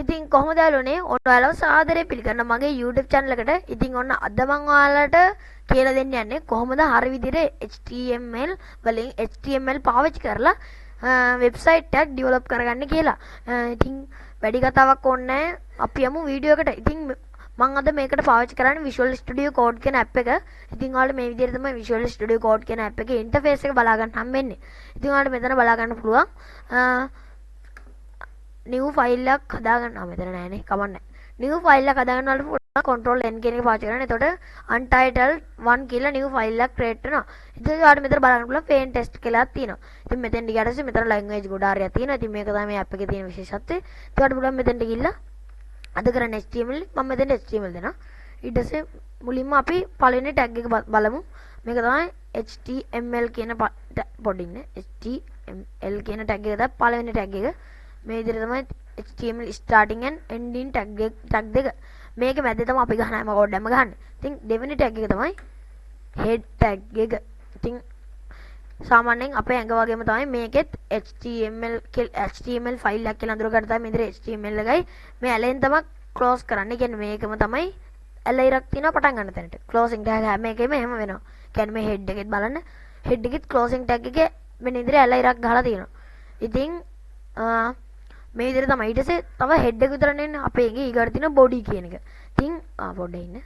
ඉතින් කොහොමද යාළුවනේ ඔයාලව සාදරයෙන් පිළිගන්න මගේ YouTube channel එකට. ඉතින් ඔන්න අද මම ඔයාලට කියලා දෙන්න යන්නේ කොහොමද හරි විදිහට HTML වලින් HTML පාවිච්චි කරලා වෙබ්සයිට් එකක් ඩෙවලොප් කරගන්න කියලා. ඉතින් වැඩි කතාවක් ඕනේ නැහැ. අපි යමු වීඩියෝ එකට. ඉතින් මම අද මේකට පාවිච්චි කරන්නේ Visual Studio Code කියන app එක. ඉතින් ඔයාලට මේ විදිහට තමයි Visual Studio Code කියන app එකේ interface එක බලා ගන්න හම්බෙන්නේ. ඉතින් ඔයාලට මෙතන බලා ගන්න පුළුවන්. new file එකක් හදාගන්නවා මෙතන නෑනේ කමන්නේ new file එකක් හදාගන්නවලු පුළුවන් control n කියන එක පාවිච්චි කරන්න. එතකොට untitled 1 කියලා new file එකක් create වෙනවා. ඉතින් ඔයාලට මෙතන බලන්න පුළුවන් paint test කියලා තියෙනවා. ඉතින් මෙතෙන් ගියාට පස්සේ මෙතන language ගොඩාරියක් තියෙනවා. ඉතින් මේක තමයි මේ app එකේ තියෙන විශේෂත්වය. ඒකට පුළුවන් මෙතෙන්ට ගිහිල්ලා අද කරන්නේ HTML මම මෙතෙන් HTML දෙනවා. ඊට පස්සේ මුලින්ම අපි පළවෙනි tag එක බලමු. මේක තමයි HTML කියන පොඩි ඉන්නේ HTML කියන tag එක තමයි පළවෙනි tag එක. මේ විදිහට තමයි HTML starting and ending tag දෙක. මේක මැද්දේ තමයි අපි ගහන හැම කෝඩ් එකම ගහන්නේ. ඉතින් දෙවෙනි tag එක තමයි head tag එක. ඉතින් සාමාන්‍යයෙන් අපේ ඇඟ වගේම තමයි මේකෙත් HTML ෆයිල් එකක් කියලා අඳුර ගන්න තමයි මේ විදිහට HTML එකයි මේ ඇලෙන් තමයි ක්ලෝස් කරන්නේ. කියන්නේ මේකම තමයි ඇල ඉරක් තියෙනවා පටන් ගන්න තැනට. closing tag හැම එකෙම එහෙම වෙනවා. කියන්නේ මේ head එකෙත් බලන්න head එකෙත් closing tag එකේ මෙන්න විදිහට ඇල ඉරක් ගහලා තියෙනවා. ඉතින් මේ විදිහට තමයි ඊට පස්සේ තව head එක විතරනේ එන්නේ අපේ එකේ ඊගාට තියෙන body කියන එක. ඉතින් පොඩ්ඩක් ඉන්න.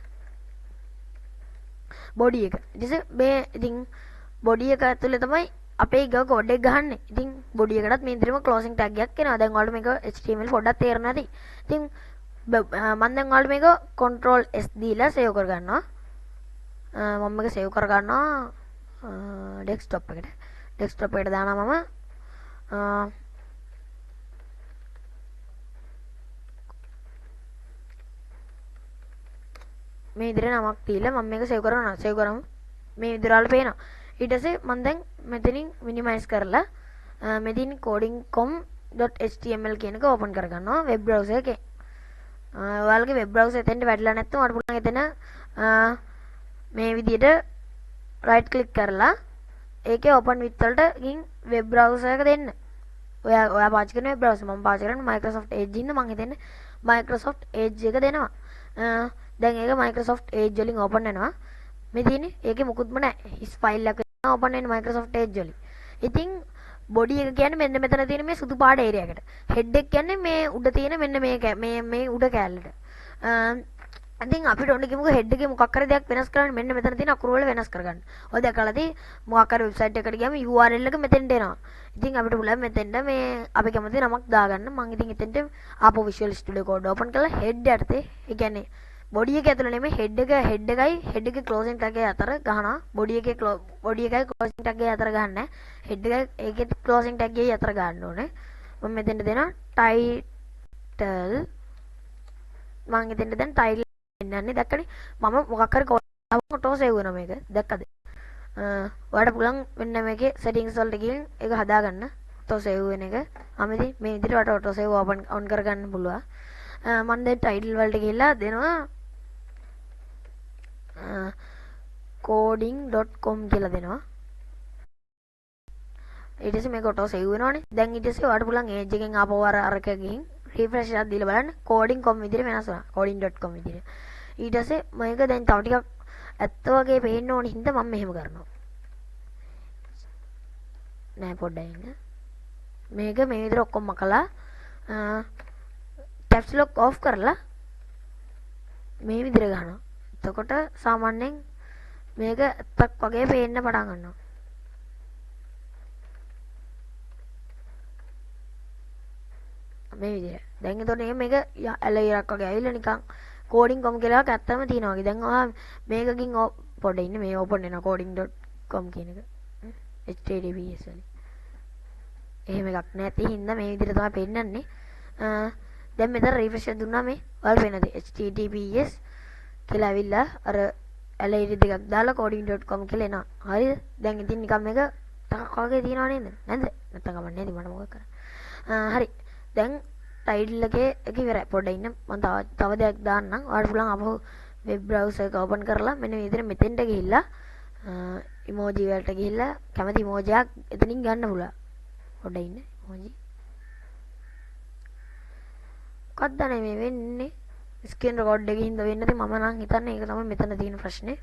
body එක. ඊට පස්සේ මේ ඉතින් body එක ඇතුලේ තමයි අපේ ඊගා කෝඩ් එක ගහන්නේ. ඉතින් body එකටත් මේ විදිහටම closing tag එකක් එනවා. දැන් ඔයාලට මේක HTML පොඩ්ඩක් තේරෙනවා ඇති. ඉතින් මම දැන් ඔයාලට මේක control S දීලා save කර ගන්නවා. මම මේක save කර ගන්නවා desktop එකට. desktop එකට දානවා මම මේ විදිහට නමක් දීලා මම මේක සේව් කරනවා. සේව් කරමු. මේ විදිහට වල පේනවා. ඊට පස්සේ මම දැන් මෙතනින් මිනිමයිස් කරලා මෙතනින් coding.com.html කියන එක ඕපන් කර ගන්නවා වෙබ් බ්‍රවුසර් එකේ. ඔයාලගේ වෙබ් බ්‍රවුසර් එතෙන්ට වැටලා නැත්නම් ඔයාලට පුළුවන් එතන මේ විදිහට right click කරලා ඒකේ open with වලට ගින් වෙබ් බ්‍රවුසර් එක දෙන්න. ඔයා පාවිච්චි කරන වෙබ් බ්‍රවුසර් මම පාවිච්චි කරන්නේ Microsoft Edge ඉන්න මම හිතන්නේ Microsoft Edge එක දෙනවා. දැන් ඒක Microsoft Edge වලින් open වෙනවා. මේ තියෙන්නේ ඒකේ මුකුත්ම නැහැ. his file එක open වෙන්නේ Microsoft Edge වලින්. ඉතින් body එක කියන්නේ මෙන්න මෙතන තියෙන මේ සුදු පාට area එකට. head එක කියන්නේ මේ උඩ තියෙන මෙන්න මේ උඩ කැලලට. ඉතින් අපිට ඕනේ කිමුක head එකේ මොකක් හරි දෙයක් වෙනස් කරන්න මෙන්න මෙතන තියෙන අකුරු වල වෙනස් කරගන්න. ඔය දැකලාදී මොකක් හරි website එකකට ගියාම URL එක මෙතෙන්ට එනවා. ඉතින් අපිට පුළුවන් මෙතෙන්ට මේ අපි කැමති නමක් දාගන්න. මම ඉතින් එතෙන්ට ආපහු Visual Studio Code open කරලා head යටතේ ඒ කියන්නේ body එක ඇතුළේ නෙමෙයි head එකේ closing tag එක අතර ගහනවා. body එකයි closing tag එක අතර ගහන්නේ. head එකයි ඒකේ closing tag එකයි අතර ගන්න ඕනේ. මම මෙතෙන්ට දෙනවා title මම එතෙන්ට දැන් title එන්නන්නේ දැක්කනේ මම මොකක් හරි ෆොටෝ සේව් වෙනවා මේක දැක්කද ඔයාලට පුළුවන් මෙන්න මේකේ settings වලට ගිහින් ඒක හදාගන්න ෆොටෝ සේව් වෙන එක මම ඉතින් මේ විදිහට ඔයාලට ෆොටෝ සේව් on කරගන්න පුළුවන් මම දැන් title වලට ගිහිල්ලා දෙනවා coding.com කියලා දෙනවා ඊට පස්සේ මේක ෆොටෝ සේව් වෙනවනේ දැන් ඊට පස්සේ ඔයාලට පුළුවන් age එකෙන් ආපහු අර එක ගිහින් refresh එකක් දීලා බලන්න coding.com විදිහට වෙනස් වෙනවා coding.com විදිහට ඊට පස්සේ මේක දැන් තව ටිකක් ඇත්ත වගේ පේන්න ඕන හින්දා මම මෙහෙම කරනවා නෑ පොඩ්ඩක් ඉන්න මේක මේ විදිහට ඔක්කොම මකලා caps lock off කරලා මේ විදිහට ගන්නවා එතකොට සාමාන්‍යයෙන් මේක ඇත්තක් වගේ පේන්න පටන් ගන්නවා මේ විදිහට දැන් එතකොට මේක ඇලයිරක් වගේ ඇවිල්ලා නිකන් coding.com කියලා එකක් ඇත්තම තියෙනවා වගේ. දැන් ඔයා මේකකින් පොඩ්ඩ ඉන්න මේ ඕපන් වෙනවා coding.com කියන එක. https වලින්. එහෙම එකක් නැති හින්දා මේ විදිහට තමයි පෙන්නන්නේ. දැන් මෙතන refresh දුන්නා මේ ඔයාලට පේනද https කියලා ඇවිල්ලා අර ඇලයිරි දෙකක් දාලා coding.com කියලා එනවා. හරිද? දැන් ඉතින් නිකන් මේක ටකක් වගේ තියෙනව නේද? නැද්ද? නැත්තම් කමන්නේ නැති මට මොකක් කරන්නේ. හරි. දැන් title එකේ එක ඉවරයි පොඩ්ඩක් ඉන්න මම තව දෙයක් දාන්නම් ඔයාලට පුළුවන් අපහු වෙබ් බ්‍රවුසර් එක ඕපන් කරලා මෙන්න මේ විදිහට මෙතෙන්ට ගිහිල්ලා emoji වලට ගිහිල්ලා කැමති emoji එකක් එතනින් ගන්න පුළුවන් පොඩ්ඩක් ඉන්න emoji මොකක්ද මේ වෙන්නේ ස්ක්‍රීන් රෙකෝඩ් එකේ හින්දා වෙන්නේ නැති මම නම් හිතන්නේ ඒක තමයි මෙතන තියෙන ප්‍රශ්නේ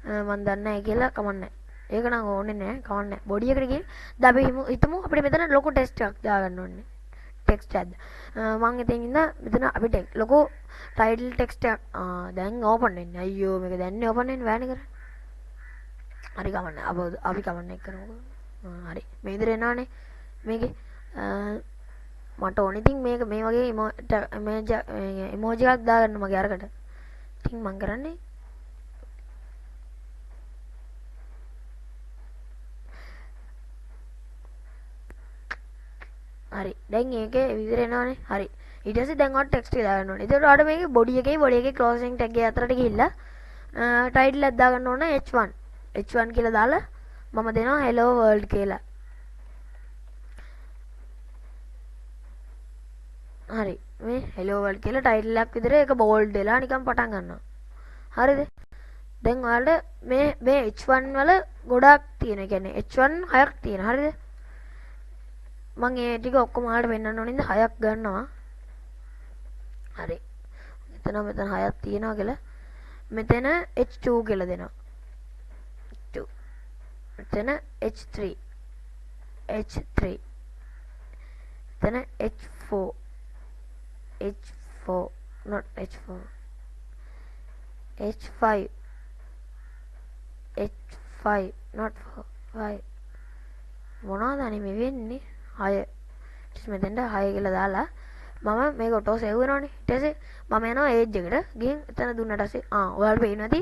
මම දන්නේ නැහැ කියලා කමන්නේ ඒක නම් ඕනේ නැහැ කමන්නේ බොඩි එකට ගිහින් දැන් අපි හිතමු අපිට මෙතන ලොකු ටෙක්ස්ට් එකක් දාගන්න ඕනේ ටෙක්ස්ට් එකක්ද මම ඉතින් ඉඳ මෙතන අපිට ලොකු ටයිටල් ටෙක්ස්ට් එකක් දැන් ඕපන් වෙන්නේ අයියෝ මේක දැන් ඕපන් වෙන්නේ බෑනේ කරන්නේ හරි කමන්නේ අපි කමන්නේ කරමුකෝ හරි මේ විදිහට එනවනේ මේකේ මට ඕනේ ඉතින් මේක මේ වගේ ඉමෝජි එකක් දාගන්න මගේ අරකට ඉතින් මම කරන්නේ හරි දැන් ඒකේ විදිහට එනවනේ හරි ඊට පස්සේ දැන් ඔය ටෙක්ස්ට් එක දාගන්න ඕනේ ඒකට ඔයාලට මේකේ බොඩි එකේ ක්ලෝසින් ටැග් එක අතරට ගිහිල්ලා ටයිටල් එකක් දාගන්න ඕන h1 කියලා දාලා මම දෙනවා hello world කියලා හරි මේ hello world කියලා ටයිටල් එකක් විතර ඒක බෝල්ඩ් වෙලා නිකන් පටන් ගන්නවා හරිද දැන් ඔයාලට මේ h1 වල ගොඩක් තියෙන කියන්නේ h1 6ක් තියෙන හරිද මම ඒ ටික ඔක්කොම ඔයාලට පෙන්නන්න ඕනින්ද 6ක් ගන්නවා හරි මෙතන 6ක් තියෙනවා කියලා මෙතන h2 කියලා දෙනවා 2 මෙතන h3 මෙතන h4 not h4 h5 not 5 මොනවද අනේ මේ වෙන්නේ 6 මෙතෙන්ට 6 කියලා දාලා මම මේක ඔටෝ සේව් වෙනවනේ ඊට පස්සේ මම යනවා ඒජ් එකට ගිහින් එතන දුන්නාට පස්සේ ඔයාලට පේන්නේ නැති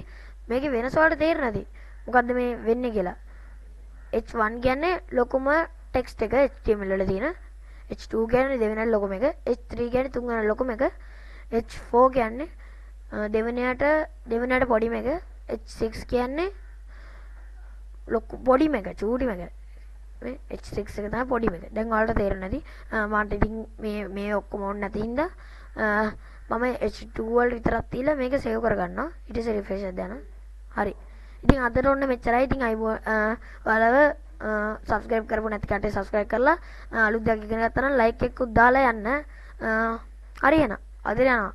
මේකේ වෙනස ඔයාලට තේරෙන්නේ නැති මොකද්ද මේ වෙන්නේ කියලා h1 කියන්නේ ලොකුම ටෙක්ස්ට් එක html වල තියෙන h2 කියන්නේ දෙවෙනි ලොකුම එක h3 කියන්නේ තුන්වෙනි ලොකුම එක h4 කියන්නේ දෙවෙනියට පොඩිම එක h6 කියන්නේ ලොකු පොඩිම එක චූටිම එක මේ h6 එක තමයි පොඩිම එක. දැන් ඔයාලට තේරෙන්නේ නැති මට ඉතින් මේ ඔක්කොම ඕනේ නැති හින්දා මම h2 වල විතරක් තියලා මේක සේව් කරගන්නවා. ඊට පස්සේ රිෆ්‍රෙෂ් එක දානවා. හරි. ඉතින් අදට ඔන්න මෙච්චරයි. ඉතින් ඔයාලව සබ්ස්ක්‍රයිබ් කරපු නැති කට්ටිය සබ්ස්ක්‍රයිබ් කරලා අලුත් දෙයක් ඉගෙන ගත්තා නම් ලයික් එකකුත් දාලා යන්න. හරි එහෙනම් අද යනවා.